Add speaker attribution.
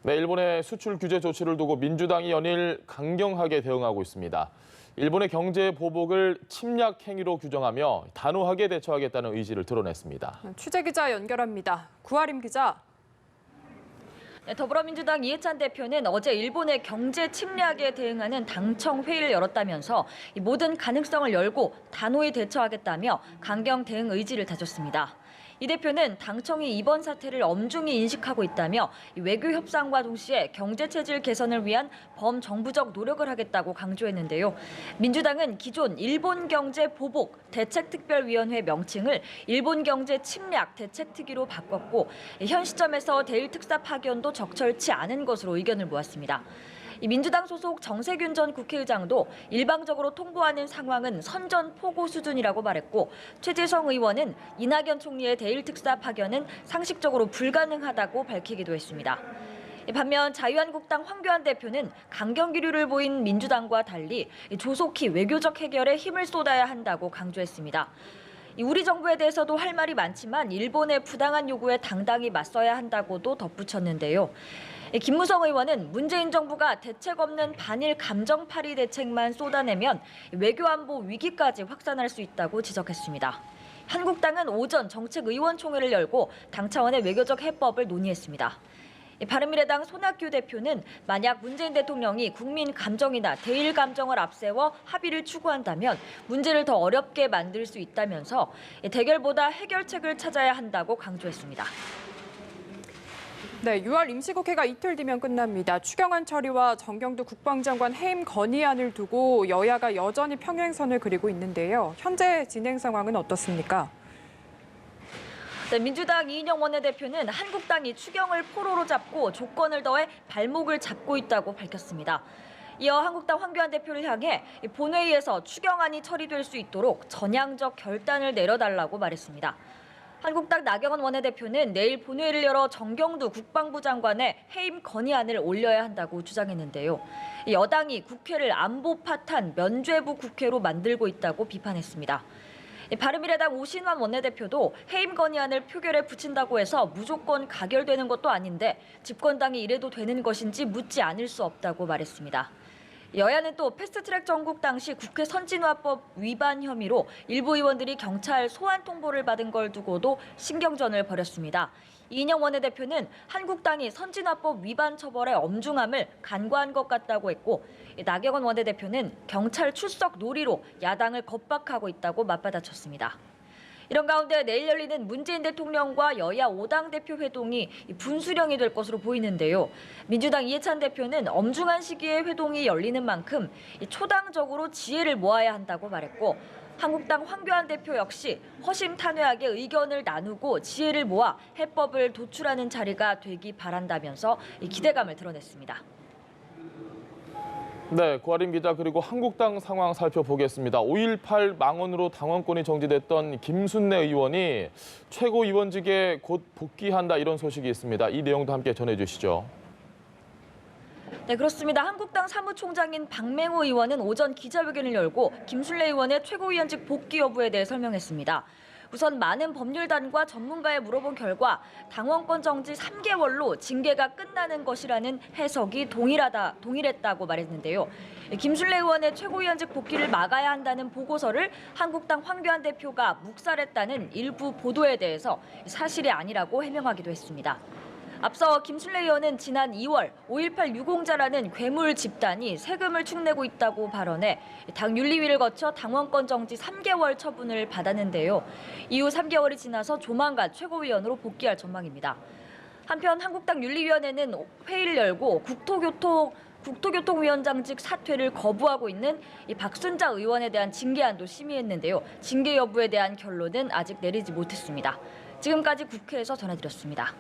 Speaker 1: 네, 일본의 수출 규제 조치를 두고 민주당이 연일 강경하게 대응하고 있습니다. 일본의 경제 보복을 침략 행위로 규정하며 단호하게 대처하겠다는 의지를 드러냈습니다.
Speaker 2: 취재 기자 연결합니다. 구하림 기자.
Speaker 3: 네, 더불어민주당 이해찬 대표는 어제 일본의 경제 침략에 대응하는 당청 회의를 열었다면서 모든 가능성을 열고 단호히 대처하겠다며 강경 대응 의지를 다졌습니다. 이 대표는 당청이 이번 사태를 엄중히 인식하고 있다며 외교 협상과 동시에 경제 체질 개선을 위한 범정부적 노력을 하겠다고 강조했는데요. 민주당은 기존 일본 경제 보복 대책특별위원회 명칭을 일본 경제 침략 대책특위로 바꿨고 현 시점에서 대일 특사 파견도 적절치 않은 것으로 의견을 모았습니다. 민주당 소속 정세균 전 국회의장도 일방적으로 통보하는 상황은 선전포고 수준이라고 말했고 최재성 의원은 이낙연 총리의 대일 특사 파견은 상식적으로 불가능하다고 밝히기도 했습니다. 반면 자유한국당 황교안 대표는 강경 기류를 보인 민주당과 달리 조속히 외교적 해결에 힘을 쏟아야 한다고 강조했습니다. 우리 정부에 대해서도 할 말이 많지만 일본의 부당한 요구에 당당히 맞서야 한다고도 덧붙였는데요. 김무성 의원은 문재인 정부가 대책 없는 반일 감정팔이 대책만 쏟아내면 외교안보 위기까지 확산할 수 있다고 지적했습니다. 한국당은 오전 정책의원총회를 열고 당 차원의 외교적 해법을 논의했습니다. 바른미래당 손학규 대표는 만약 문재인 대통령이 국민 감정이나 대일 감정을 앞세워 합의를 추구한다면 문제를 더 어렵게 만들 수 있다면서 대결보다 해결책을 찾아야 한다고 강조했습니다.
Speaker 2: 네, 6월 임시국회가 이틀 뒤면 끝납니다. 추경안 처리와 정경두 국방장관 해임 건의안을 두고 여야가 여전히 평행선을 그리고 있는데요. 현재 진행 상황은 어떻습니까?
Speaker 3: 네, 민주당 이인영 원내대표는 한국당이 추경을 포로로 잡고 조건을 더해 발목을 잡고 있다고 밝혔습니다. 이어 한국당 황교안 대표를 향해 본회의에서 추경안이 처리될 수 있도록 전향적 결단을 내려달라고 말했습니다. 한국당 나경원 원내대표는 내일 본회의를 열어 정경두 국방부 장관의 해임 건의안을 올려야 한다고 주장했는데요. 여당이 국회를 안보 파탄 면죄부 국회로 만들고 있다고 비판했습니다. 바른미래당 오신환 원내대표도 해임 건의안을 표결에 붙인다고 해서 무조건 가결되는 것도 아닌데 집권당이 이래도 되는 것인지 묻지 않을 수 없다고 말했습니다. 여야는 또 패스트트랙 정국 당시 국회 선진화법 위반 혐의로 일부 의원들이 경찰 소환 통보를 받은 걸 두고도 신경전을 벌였습니다. 이인영 원내대표는 한국당이 선진화법 위반 처벌의 엄중함을 간과한 것 같다고 했고 나경원 원내대표는 경찰 출석 놀이로 야당을 겁박하고 있다고 맞받아쳤습니다. 이런 가운데 내일 열리는 문재인 대통령과 여야 5당 대표 회동이 분수령이 될 것으로 보이는데요. 민주당 이해찬 대표는 엄중한 시기에 회동이 열리는 만큼 초당적으로 지혜를 모아야 한다고 말했고 한국당 황교안 대표 역시 허심탄회하게 의견을 나누고 지혜를 모아 해법을 도출하는 자리가 되기 바란다면서 기대감을 드러냈습니다.
Speaker 1: 네, 구하림 기자 그리고 한국당 상황 살펴보겠습니다. 5.18 망언으로 당원권이 정지됐던 김순례 의원이 최고위원직에 곧 복귀한다 이런 소식이 있습니다. 이 내용도 함께 전해주시죠.
Speaker 3: 네, 그렇습니다. 한국당 사무총장인 박맹호 의원은 오전 기자회견을 열고 김순례 의원의 최고위원직 복귀 여부에 대해 설명했습니다. 우선 많은 법률단과 전문가에 물어본 결과 당원권 정지 3개월로 징계가 끝나는 것이라는 해석이 동일했다고 말했는데요. 김순례 의원의 최고위원직 복귀를 막아야 한다는 보고서를 한국당 황교안 대표가 묵살했다는 일부 보도에 대해서 사실이 아니라고 해명하기도 했습니다. 앞서 김순례 의원은 지난 2월 5.18 유공자라는 괴물 집단이 세금을 축내고 있다고 발언해 당 윤리위를 거쳐 당원권 정지 3개월 처분을 받았는데요. 이후 3개월이 지나서 조만간 최고위원으로 복귀할 전망입니다. 한편 한국당 윤리위원회는 회의를 열고 국토교통위원장직 사퇴를 거부하고 있는 박순자 의원에 대한 징계안도 심의했는데요. 징계 여부에 대한 결론은 아직 내리지 못했습니다. 지금까지 국회에서 전해드렸습니다.